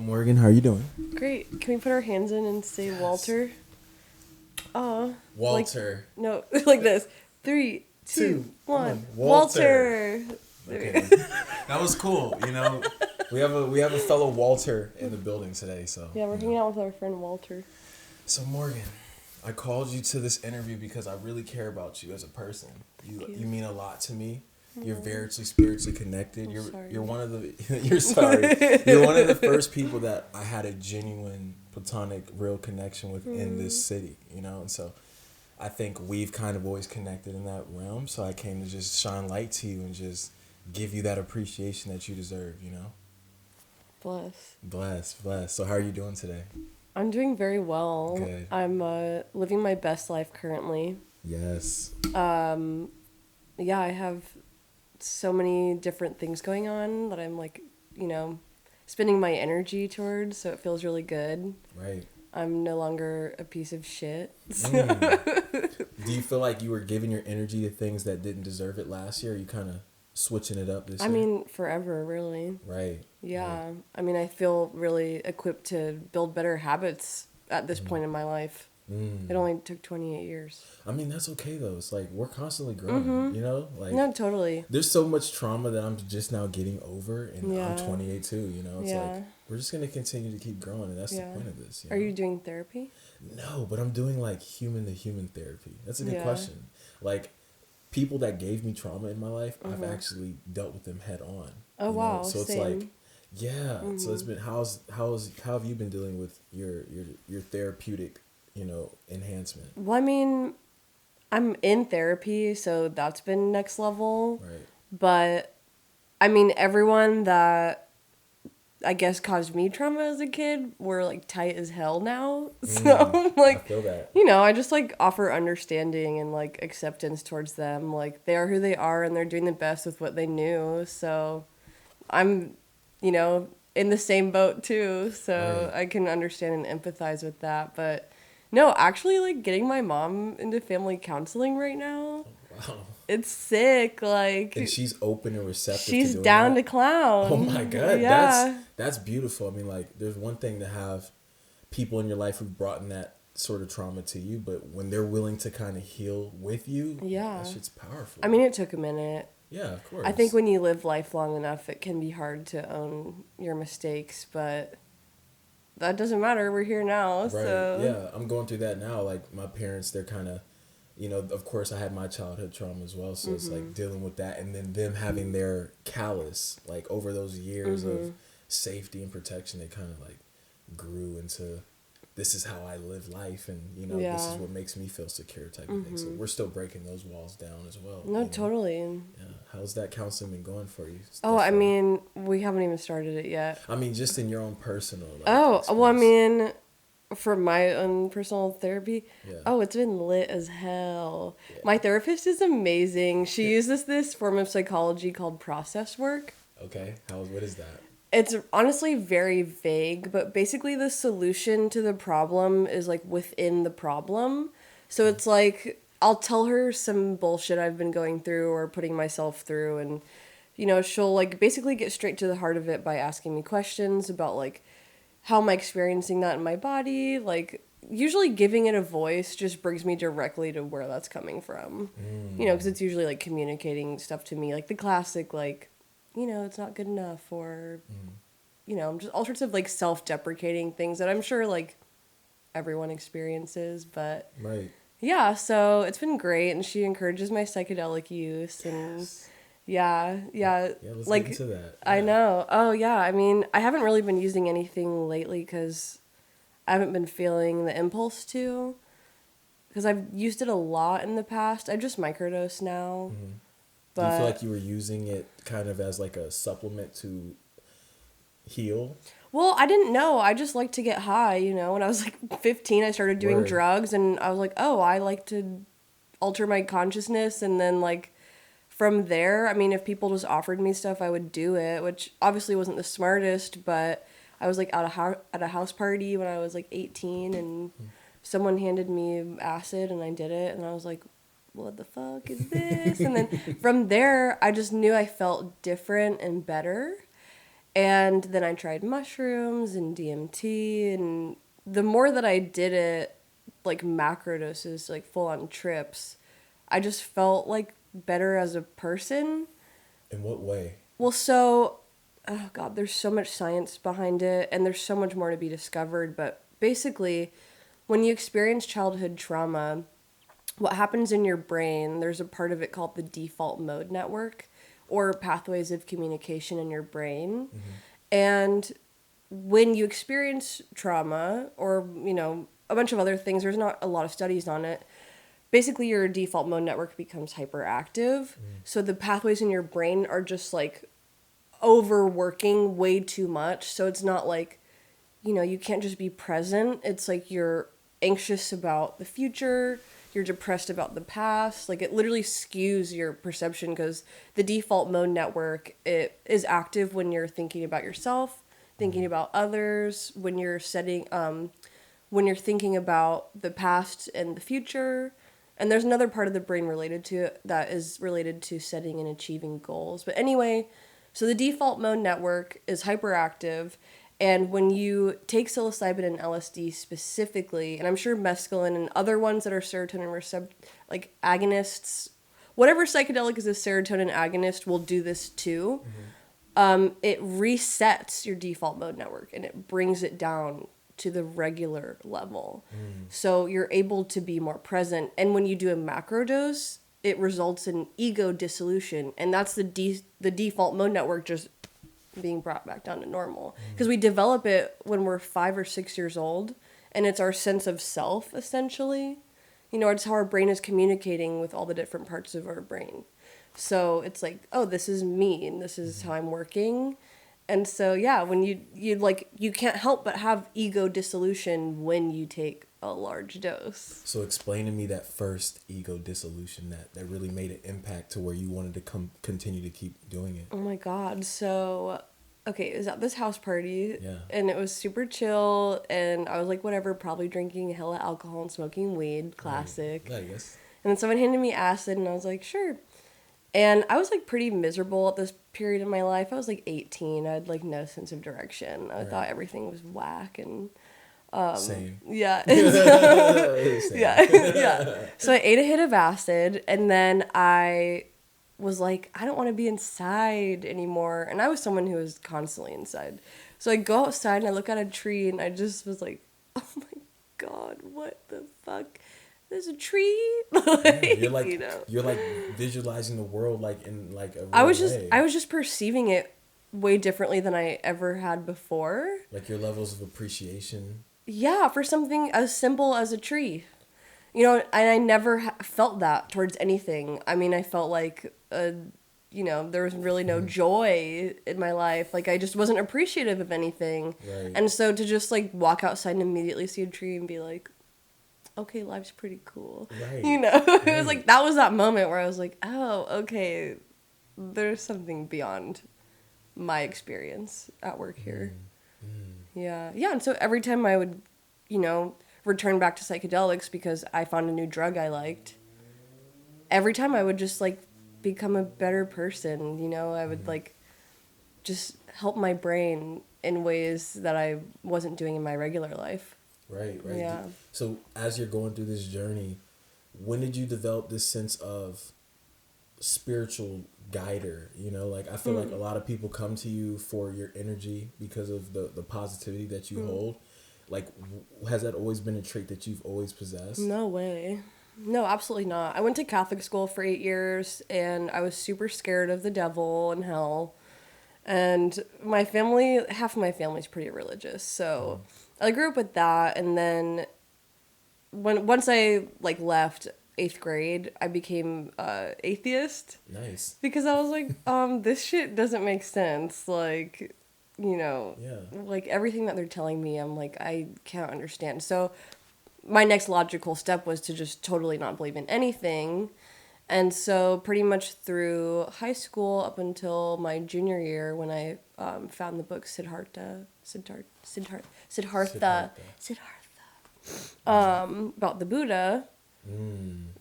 Morgan, how are you doing? Great. Can we put our hands in and say Walter? Walter. Like, no, like this. 3, 2, Two, 1. Walter. Walter. Okay, that was cool. We have a fellow Walter in the building today. So Yeah, we're hanging out with our friend Walter. So Morgan, I called you to this interview because I really care about you as a person. You mean a lot to me. You're very spiritually connected. You're one of the you're sorry. You're one of the first people that I had a genuine platonic real connection with in this city, and so I think we've kind of always connected in that realm. So I came to just shine light to you and just give you that appreciation that you deserve, Bless. So how are you doing today? I'm doing very well. Good. I'm living my best life currently. Yes. Yeah, I have so many different things going on that I'm spending my energy towards, so it feels really good. Right. I'm no longer a piece of shit. Do you feel like you were giving your energy to things that didn't deserve it last year? Or are you kind of switching it up this year? I mean, forever, really. Right. Yeah. Right. I mean, I feel really equipped to build better habits at this point in my life. It only took 28 years. I mean, that's okay, though. It's like we're constantly growing, No, totally. There's so much trauma that I'm just now getting over, and Yeah. I'm 28 too, It's Yeah. like we're just going to continue to keep growing, and that's the point of this. Are you doing therapy? No, but I'm doing like human-to-human therapy. That's a good Yeah. question. Like, people that gave me trauma in my life, I've actually dealt with them head on. Oh, wow. So it's Same. like, yeah. So it's been how have you been dealing with your therapeutic, enhancement? Well, I mean, I'm in therapy, so that's been next level. Right. But, I mean, everyone that I guess caused me trauma as a kid were like tight as hell now. So, I feel that. I just like offer understanding and like acceptance towards them. Like, they are who they are and they're doing the best with what they knew. So, I'm, in the same boat too. So, Right. I can understand and empathize with that. But, no, actually, like, getting my mom into family counseling right now, Wow. it's sick. Like, And she's open and receptive she's to doing down that. to clown. Oh my God. Yeah. That's beautiful. I mean, like, there's one thing to have people in your life who've brought in that sort of trauma to you, but when they're willing to kind of heal with you, Yeah. that shit's powerful. I mean, it took a minute. Yeah, of course. I think when you live life long enough, it can be hard to own your mistakes, but that doesn't matter. We're here now, Right. so... Yeah, I'm going through that now. Like, my parents, they're kind of, of course I had my childhood trauma as well, so it's like dealing with that, and then them having their callous, like, over those years of safety and protection, they kind of like grew into, this is how I live life, and this is what makes me feel secure type of thing. So we're still breaking those walls down as well. No, totally. Yeah. How's that counseling been going for you? Oh, I mean, we haven't even started it yet. I mean, just in your own personal life. Oh, well, I mean, for my own personal therapy, Yeah. it's been lit as hell. Yeah. My therapist is amazing. She uses this form of psychology called process work. Okay. What is that? It's honestly very vague, but basically the solution to the problem is like within the problem. So it's like I'll tell her some bullshit I've been going through or putting myself through, and she'll like basically get straight to the heart of it by asking me questions about like how am I experiencing that in my body. Like, usually giving it a voice just brings me directly to where that's coming from. Because it's usually like communicating stuff to me, like the classic like, it's not good enough, or, just all sorts of, like, self-deprecating things that I'm sure, like, everyone experiences, but... Right. Yeah, so it's been great, and she encourages my psychedelic use, and... Yes. Yeah, Let's like, get into that. I Yeah. know. Oh, yeah, I mean, I haven't really been using anything lately, because I haven't been feeling the impulse to, because I've used it a lot in the past. I just microdose now. Do you feel like you were using it kind of as like a supplement to heal? Well, I didn't know. I just like to get high, When I was like 15, I started doing Word. drugs, and I was like, oh, I like to alter my consciousness. And then, like, from there, I mean, if people just offered me stuff, I would do it, which obviously wasn't the smartest, but I was like at a house party when I was like 18, and someone handed me acid, and I did it, and I was like, what the fuck is this? And then from there, I just knew I felt different and better. And then I tried mushrooms and DMT, and the more that I did it, like macrodoses, like full on trips, I just felt like better as a person. In what way? Well, so, oh God, there's so much science behind it, and there's so much more to be discovered. But basically, when you experience childhood trauma, what happens in your brain, there's a part of it called the default mode network or pathways of communication in your brain. Mm-hmm. And when you experience trauma or, a bunch of other things, there's not a lot of studies on it. Basically, your default mode network becomes hyperactive. So the pathways in your brain are just like overworking way too much. So it's not like, you can't just be present. It's like you're anxious about the future, you're depressed about the past. Like it literally skews your perception because the default mode network, it is active when you're thinking about yourself, thinking about others, when you're when you're thinking about the past and the future. And there's another part of the brain related to it that is related to setting and achieving goals. But anyway, so the default mode network is hyperactive. And when you take psilocybin and LSD specifically, and I'm sure mescaline and other ones that are serotonin receptor, like agonists, whatever psychedelic is a serotonin agonist will do this too. It resets your default mode network and it brings it down to the regular level. So you're able to be more present. And when you do a macro dose, it results in ego dissolution. And that's the default mode network just being brought back down to normal. Because we develop it when we're 5 or 6 years old. And it's our sense of self, essentially. It's how our brain is communicating with all the different parts of our brain. So it's like, oh, this is me and this is how I'm working. And so, yeah, when you can't help but have ego dissolution when you take a large dose. So explain to me that first ego dissolution that really made an impact to where you wanted to continue to keep doing it. Oh my God. So, okay, it was at this house party. Yeah. And it was super chill. And I was like, whatever, probably drinking hella alcohol and smoking weed. Classic. Right. Yes. And then someone handed me acid and I was like, sure. And I was like pretty miserable at this period in my life. I was like 18. I had like no sense of direction. I thought everything was whack and Same. yeah. Same. yeah. So I ate a hit of acid and then I was like, I don't want to be inside anymore. And I was someone who was constantly inside. So I go outside and I look at a tree and I just was like, oh my God, what the fuck? There's a tree. You're like visualizing the world like in like a real I was just perceiving it way differently than I ever had before. Like your levels of appreciation. Yeah, for something as simple as a tree. And I never felt that towards anything. I mean, I felt like there was really no joy in my life. Like I just wasn't appreciative of anything. Right. And so to just like walk outside and immediately see a tree and be like, okay, life's pretty cool. Right. It was like, that was that moment where I was like, oh, okay, there's something beyond my experience at work here. Yeah. Yeah. And so every time I would, return back to psychedelics because I found a new drug I liked, every time I would just like become a better person. I would like just help my brain in ways that I wasn't doing in my regular life. Right. Yeah. So as you're going through this journey, when did you develop this sense of spiritual guider? Like I feel like a lot of people come to you for your energy because of the positivity that you hold. Like, has that always been a trait that you've always possessed? No way. No, absolutely not. I went to Catholic school for 8 years and I was super scared of the devil and hell. And half of my family's pretty religious, so I grew up with that. And then once I like left 8th grade, I became atheist. Nice. Because I was like, this shit doesn't make sense. Like, like everything that they're telling me, I'm like, I can't understand. So my next logical step was to just totally not believe in anything. And so pretty much through high school up until my junior year when I found the book Siddhartha, about the Buddha,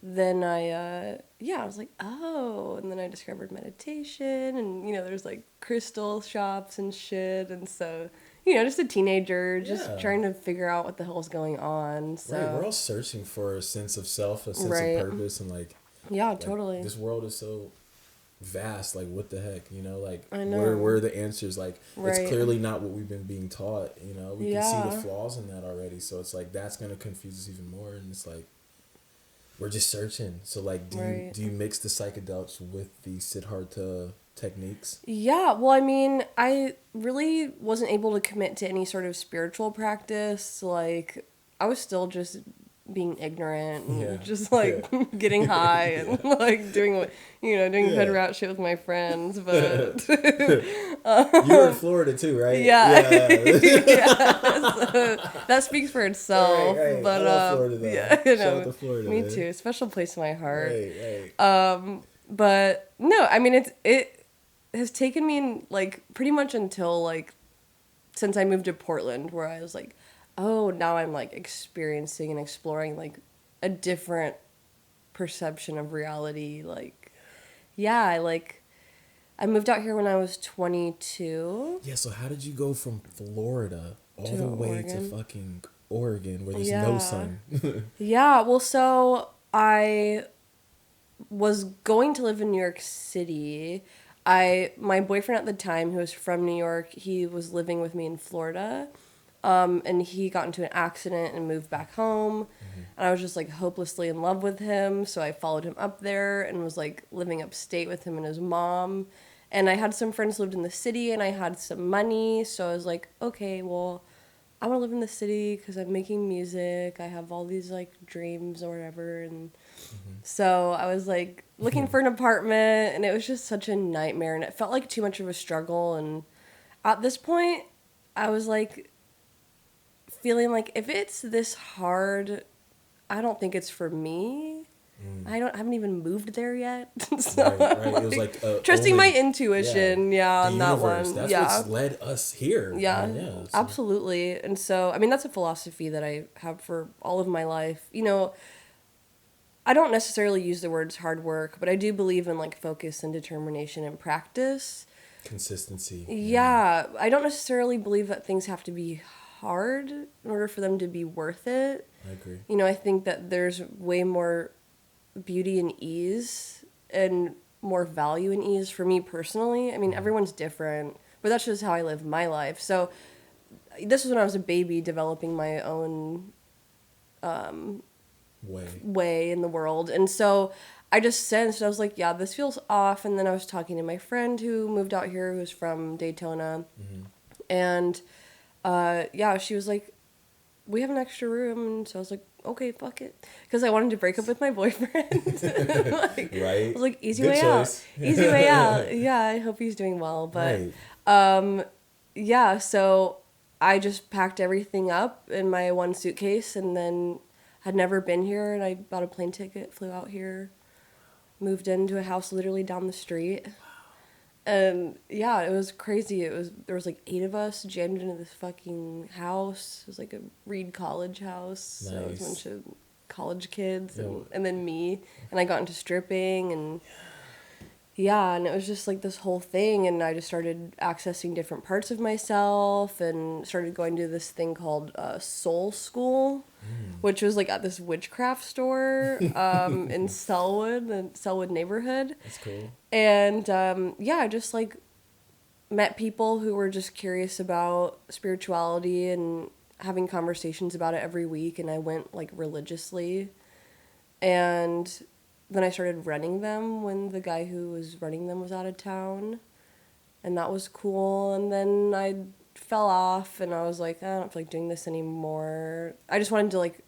then I was like, oh, and then I discovered meditation, and there's like crystal shops and shit, and so just a teenager just trying to figure out what the hell's going on. So right, we're all searching for a sense of self, a sense of right, purpose, and like totally. this world is so vast. Like, what the heck, like I know. where are the answers? Like, right. It's clearly not what we've been being taught. We can see the flaws in that already. So it's like that's gonna confuse us even more, and it's like we're just searching. So like, do you mix the psychedelics with the Siddhartha techniques? Yeah, well, I mean, I really wasn't able to commit to any sort of spiritual practice. Like, I was still just being ignorant and just like getting high and like doing hood rat shit with my friends. But you were in Florida too, right? Yeah. So that speaks for itself. Right. But I love Florida, though. Shout out to Florida. Me too. Special place in my heart. Right. But no, I mean it has taken me like pretty much until like since I moved to Portland, where I was like, oh, now I'm like experiencing and exploring like a different perception of reality. Like, yeah, I moved out here when I was 22. Yeah, so how did you go from Florida all the way Oregon? to fucking Oregon where there's no sun? Yeah, well, so I was going to live in New York City. My boyfriend at the time, who was from New York, he was living with me in Florida. And he got into an accident and moved back home. And I was just like hopelessly in love with him. So I followed him up there and was like living upstate with him and his mom. And I had some friends who lived in the city and I had some money. So I was like, okay, well, I want to live in the city because I'm making music. I have all these like dreams or whatever. And so I was like looking for an apartment and it was just such a nightmare. And it felt like too much of a struggle. And at this point, I was like feeling like if it's this hard, I don't think it's for me. I haven't even moved there yet. So right. It was like trusting my intuition, on that one. That's what's led us here. Yeah, absolutely. And so, I mean, that's a philosophy that I have for all of my life. I don't necessarily use the words hard work, but I do believe in like focus and determination and practice. Consistency. Yeah, I don't necessarily believe that things have to be hard in order for them to be worth it. I agree. I think that there's way more beauty and ease and more value in ease for me personally. I mean, everyone's different, but that's just how I live my life. So this was when I was a baby developing my own way in the world. And so I just sensed, I was like, yeah, this feels off. And then I was talking to my friend who moved out here, who's from Daytona. And she was like, we have an extra room. And so I was like, okay, fuck it. Because I wanted to break up with my boyfriend. I was like, easy way out. Easy way out. Yeah, I hope he's doing well. But, so I just packed everything up in my one suitcase and then had never been here. And I bought a plane ticket, flew out here, moved into a house literally down the street. And it was crazy. There was like 8 of us jammed into this fucking house. It was like a Reed College house. Nice. So it was a bunch of college kids and then me. And I got into stripping and and it was just like this whole thing. And I just started accessing different parts of myself and started going to this thing called Soul School, which was like at this witchcraft store in Selwood, the Selwood neighborhood. That's cool. And I just like met people who were just curious about spirituality and having conversations about it every week. And I went like religiously. And then I started running them when the guy who was running them was out of town. And that was cool. And then I fell off and I was like, I don't feel like doing this anymore. I just wanted to like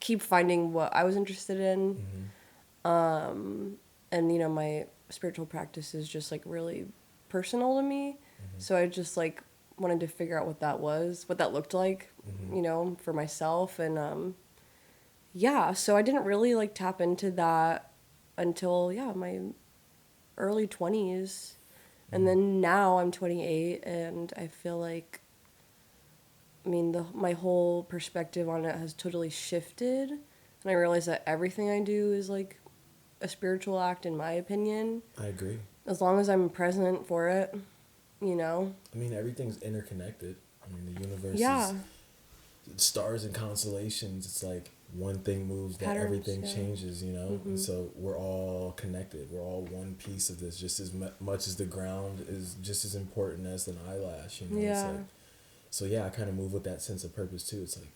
keep finding what I was interested in. And my spiritual practice is just like really personal to me. So I just like wanted to figure out what that was, what that looked like, for myself. And so I didn't really like tap into that until my early 20s. And then now I'm 28 and I feel like, I mean, my whole perspective on it has totally shifted. And I realize that everything I do is like a spiritual act, in my opinion. I agree. As long as I'm present for it, you know? I mean, everything's interconnected. I mean, the universe Yeah. is stars and constellations. It's like one thing moves, that Patterns, everything yeah. changes, you know? And so we're all connected. We're all one piece of this, just as much as the ground is just as important as an eyelash, you know? Yeah. It's like, so yeah, I kind of move with that sense of purpose too. It's like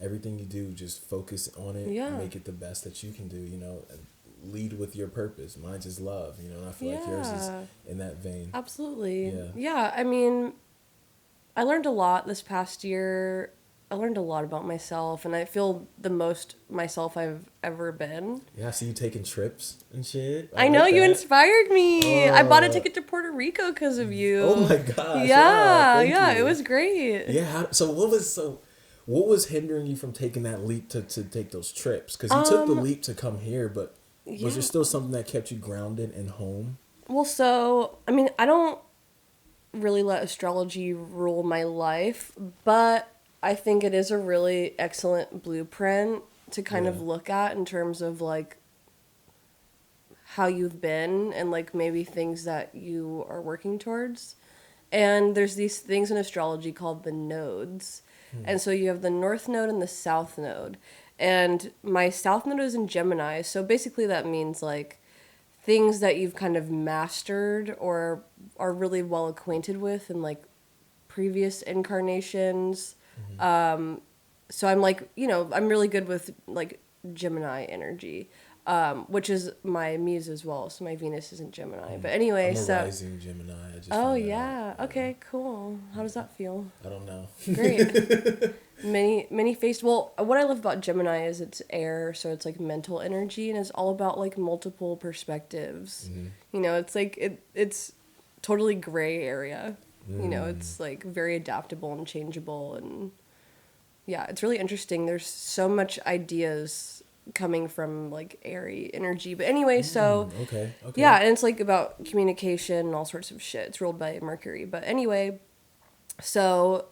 everything you do, just focus on it, Yeah. make it the best that you can do, you know? And lead with your purpose. Mine's is love, you know? And I feel like yours is in that vein. Absolutely. Yeah. Yeah, I mean, I learned a lot this past year. I learned a lot about myself, and I feel the most myself I've ever been. Yeah, I see you taking trips and shit. I know, like you that. inspired me. I bought a Oh. ticket to Puerto Rico because of you. Oh my gosh! Yeah, wow, thank yeah, you. it was great. Yeah. What was hindering you from taking that leap to take those trips? Because you took the leap to come here, but was there still something that kept you grounded and home? Well, so, I mean, I don't really let astrology rule my life, but I think it is a really excellent blueprint to kind of look at in terms of like how you've been and like maybe things that you are working towards. And there's these things in astrology called the nodes. And so you have the north node and the south node. And my south node is in Gemini. So basically that means like things that you've kind of mastered or are really well acquainted with in like previous incarnations. So I'm like, you know, I'm really good with like Gemini energy, which is my muse as well. So my Venus isn't Gemini. But anyway, I'm a so. rising Gemini. I just Oh, found yeah. out. Okay, cool. How does that feel? I don't know. Great. Many faced. Well, what I love about Gemini is it's air, so it's like mental energy, and it's all about like multiple perspectives. You know, it's like it's totally gray area. You know, it's like very adaptable and changeable, and yeah, it's really interesting. There's so much ideas coming from like airy energy. But anyway, so Okay. yeah, and it's like about communication and all sorts of shit. It's ruled by Mercury. But anyway, so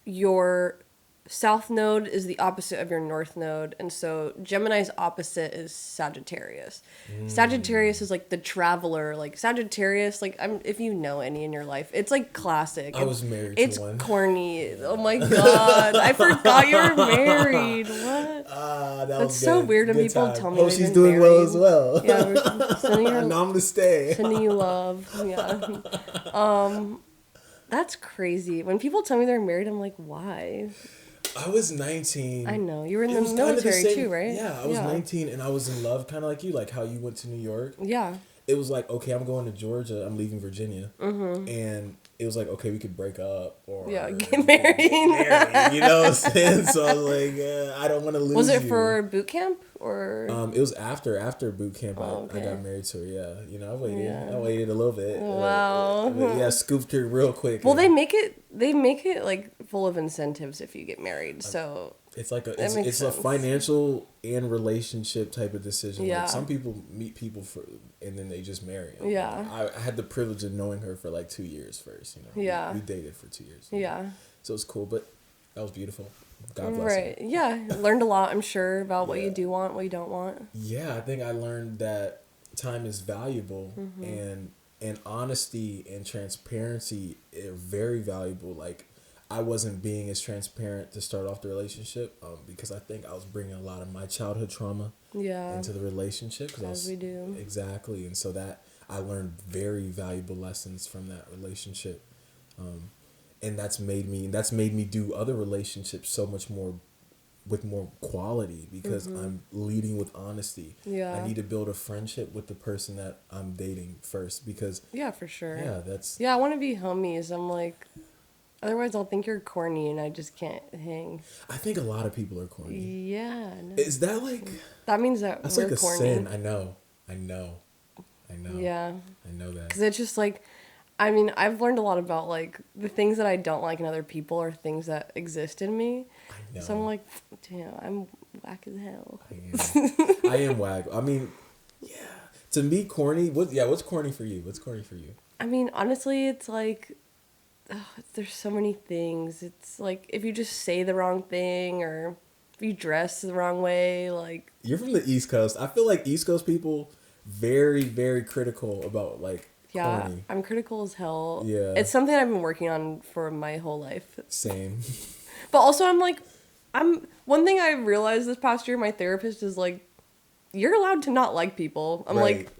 your south node is the opposite of your north node, and so Gemini's opposite is Sagittarius. Sagittarius is like the traveler. Like Sagittarius, like if you know any in your life, it's like classic. I was married it's to one. corny. Oh my god, I forgot you were married. What? That That's was so good. weird when Good people time. tell me Hope they've she's been doing well married. as well. Yeah, we're sending her Now I'm to stay. sending you love. Yeah. That's crazy. When people tell me they're married, I'm like, why? I was 19. I know. You were in It the was kind of the military same- too, right? Yeah, I was 19 and I was in love, kind of like you, like how you went to New York. Yeah. It was like, okay, I'm going to Georgia. I'm leaving Virginia. And it was like, okay, we could break up or Get married. You know what I'm saying? So I was like, I don't want to lose you. Was it for boot camp or? It was after boot camp. okay. I got married to her. Yeah, you know, I waited. Yeah. I waited a little bit. Wow. But yeah, scooped her real quick. Well, they make it like full of incentives if you get married. So it's like makes it's a sense. financial and relationship type of decision. Yeah. Like some people meet people and then they just marry them. Yeah. I had the privilege of knowing her for like 2 years first. You know. Yeah. We dated for 2 years. yeah. So it was cool, but that was beautiful. God bless her. Right. Yeah. Learned a lot, I'm sure, about what Yeah. you do want, what you don't want. Yeah, I think I learned that time is valuable and honesty and transparency are very valuable. Like I wasn't being as transparent to start off the relationship because I think I was bringing a lot of my childhood trauma Yeah. into the relationship. As we do. Exactly. And so that I learned very valuable lessons from that relationship. And that's made me do other relationships so much more with more quality because I'm leading with honesty. Yeah. I need to build a friendship with the person that I'm dating first because Yeah, for sure. yeah, I want to be homies. I'm like, otherwise I'll think you're corny and I just can't hang. I think a lot of people are corny. Yeah. No. Is that like That means that that's we're like a corny. sin? I know. Yeah. I know that. Because it's just like, I mean, I've learned a lot about like the things that I don't like in other people are things that exist in me. I know. So I'm like, damn, I'm whack as hell. I am whack. I mean, yeah. To me, corny. What's corny for you? What's corny for you? I mean, honestly, it's like, there's so many things. It's like if you just say the wrong thing or if you dress the wrong way, like... You're from the East Coast. I feel like East Coast people very, very critical about, like, Yeah, corny. I'm critical as hell. Yeah. It's something I've been working on for my whole life. Same. But also I'm like, one thing I realized this past year, my therapist is like, you're allowed to not like people. I'm like,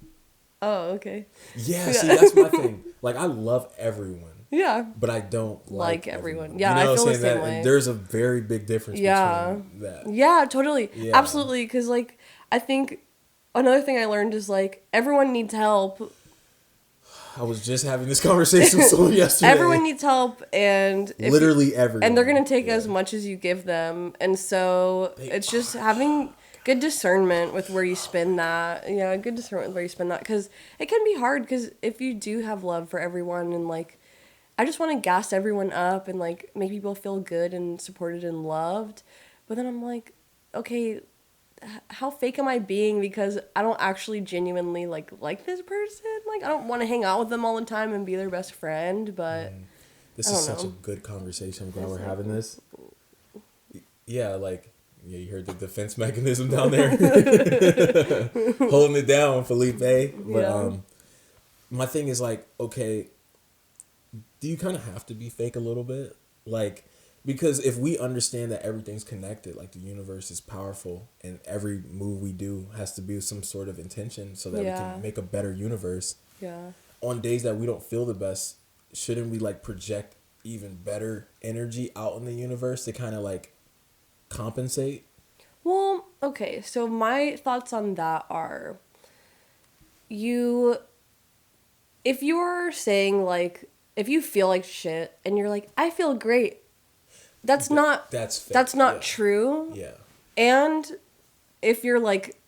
oh, okay. Yeah, see, that's my thing. Like, I love everyone. Yeah. But I don't like everyone. Yeah, you know I feel the same that, way. there's a very big difference between that. Yeah, totally. Yeah. Absolutely. Because, like, I think another thing I learned is, like, everyone needs help. I was just having this conversation with someone yesterday. Everyone needs help, and literally everyone. And they're going to take as much as you give them. And so it's just having good discernment with where you spend that. Yeah, good discernment with where you spend that. Because it can be hard, because if you do have love for everyone and, like, I just want to gas everyone up and, like, make people feel good and supported and loved. But then I'm like, okay, how fake am I being? Because I don't actually genuinely, like this person. Like, I don't want to hang out with them all the time and be their best friend, but... This is such a good conversation. I'm glad we're having this. Yeah, like, yeah, you heard the defense mechanism down there. Holding it down, Felipe. But my thing is, like, okay... Do you kind of have to be fake a little bit? Like, because if we understand that everything's connected, like the universe is powerful and every move we do has to be with some sort of intention so that we can make a better universe. Yeah. On days that we don't feel the best, shouldn't we, like, project even better energy out in the universe to kind of, like, compensate? Well, okay. So my thoughts on that are, if you're saying, like, if you feel like shit and you're like, I feel great, that's not true. Yeah. And if you're, like,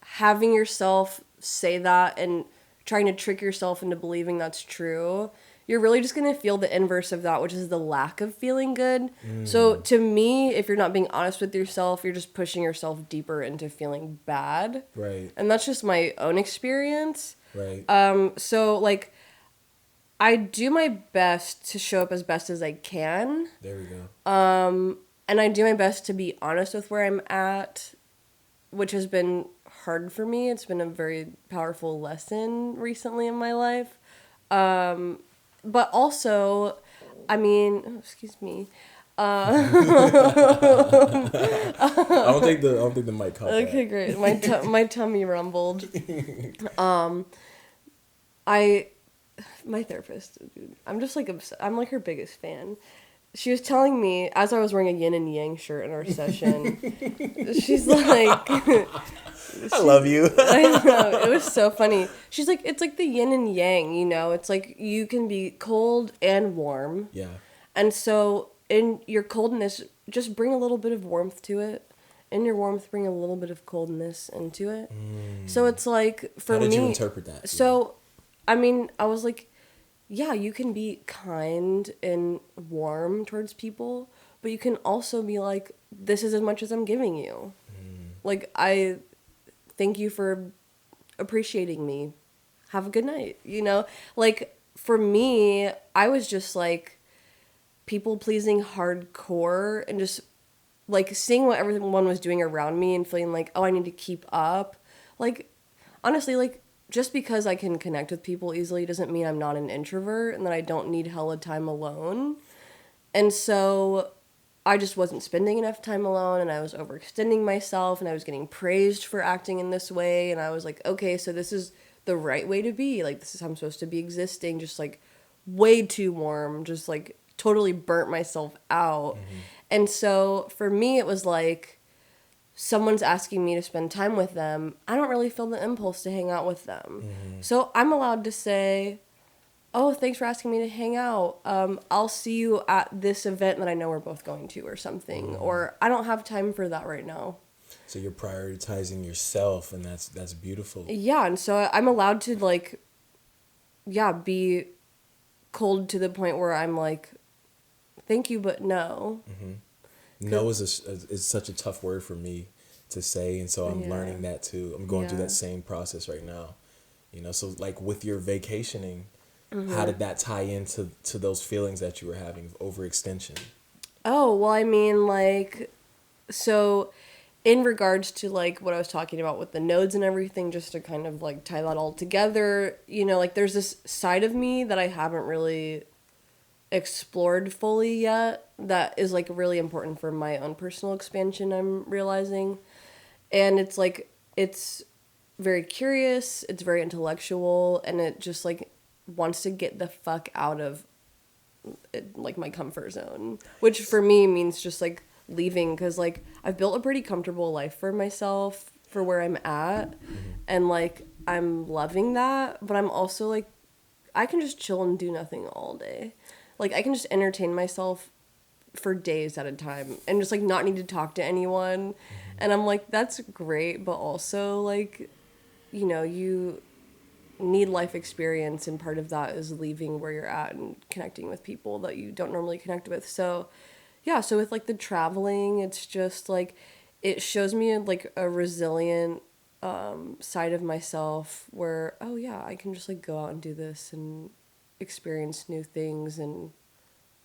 having yourself say that and trying to trick yourself into believing that's true, you're really just going to feel the inverse of that, which is the lack of feeling good. So to me, if you're not being honest with yourself, you're just pushing yourself deeper into feeling bad. Right. And that's just my own experience. Right. So, like, I do my best to show up as best as I can. There we go. And I do my best to be honest with where I'm at, which has been hard for me. It's been a very powerful lesson recently in my life. But also, I mean, excuse me. I don't think the mic caught that. Okay, great. My tummy rumbled. My therapist, dude, I'm just, like, I'm, like, her biggest fan. She was telling me, as I was wearing a yin and yang shirt in our session, she's like... I love you. I know, it was so funny. She's like, it's like the yin and yang, you know? It's like you can be cold and warm. Yeah. And so in your coldness, just bring a little bit of warmth to it. In your warmth, bring a little bit of coldness into it. So it's like, for me... How did you interpret that? So, I mean, I was like... Yeah, you can be kind and warm towards people, but you can also be like, this is as much as I'm giving you. Like, I thank you for appreciating me. Have a good night, you know? Like, for me, I was just, like, people-pleasing hardcore and just, like, seeing what everyone was doing around me and feeling like, oh, I need to keep up. Like, honestly, like, just because I can connect with people easily doesn't mean I'm not an introvert and that I don't need hella time alone. And so I just wasn't spending enough time alone, and I was overextending myself, and I was getting praised for acting in this way. And I was like, okay, so this is the right way to be. Like, this is how I'm supposed to be existing, just, like, way too warm, just, like, totally burnt myself out. And so for me, it was like, someone's asking me to spend time with them, I don't really feel the impulse to hang out with them. So I'm allowed to say, oh, thanks for asking me to hang out. I'll see you at this event that I know we're both going to or something. Or I don't have time for that right now. So you're prioritizing yourself, and that's beautiful. Yeah, and so I'm allowed to, like, be cold to the point where I'm like, thank you, but no. No is such a tough word for me to say, and so I'm learning that too. I'm going through that same process right now. You know, so, like, with your vacationing, how did that tie into those feelings that you were having of overextension? Oh, well, I mean, like, So in regards to like what I was talking about with the nodes and everything, just to kind of like tie that all together, you know, like there's this side of me that I haven't really explored fully yet that is like really important for my own personal expansion, I'm realizing. And it's like it's very curious, it's very intellectual, and it just like wants to get the fuck out of it, like my comfort zone, which for me means just like leaving, because like I've built a pretty comfortable life for myself for where I'm at, and like I'm loving that, but I'm also like I can just chill and do nothing all day. Like I can just entertain myself for days at a time and just like not need to talk to anyone. And I'm like, that's great, but also like, you know, you need life experience, and part of that is leaving where you're at and connecting with people that you don't normally connect with. So yeah, so with like the traveling, it's just like it shows me like a resilient side of myself where, oh yeah, I can just like go out and do this and experience new things, and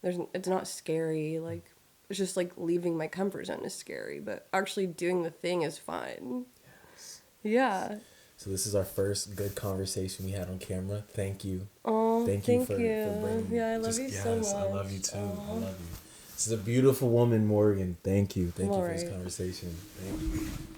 it's not scary. Like it's just like leaving my comfort zone is scary, but actually doing the thing is fine. Yes. Yeah. So this is our first good conversation we had on camera. Thank you. Oh, Thank you for bringing. Yeah, I love you so much. Yes, I love you too. I love you. This is a beautiful woman, Morgan. Thank you. Thank you for this conversation. Thank you.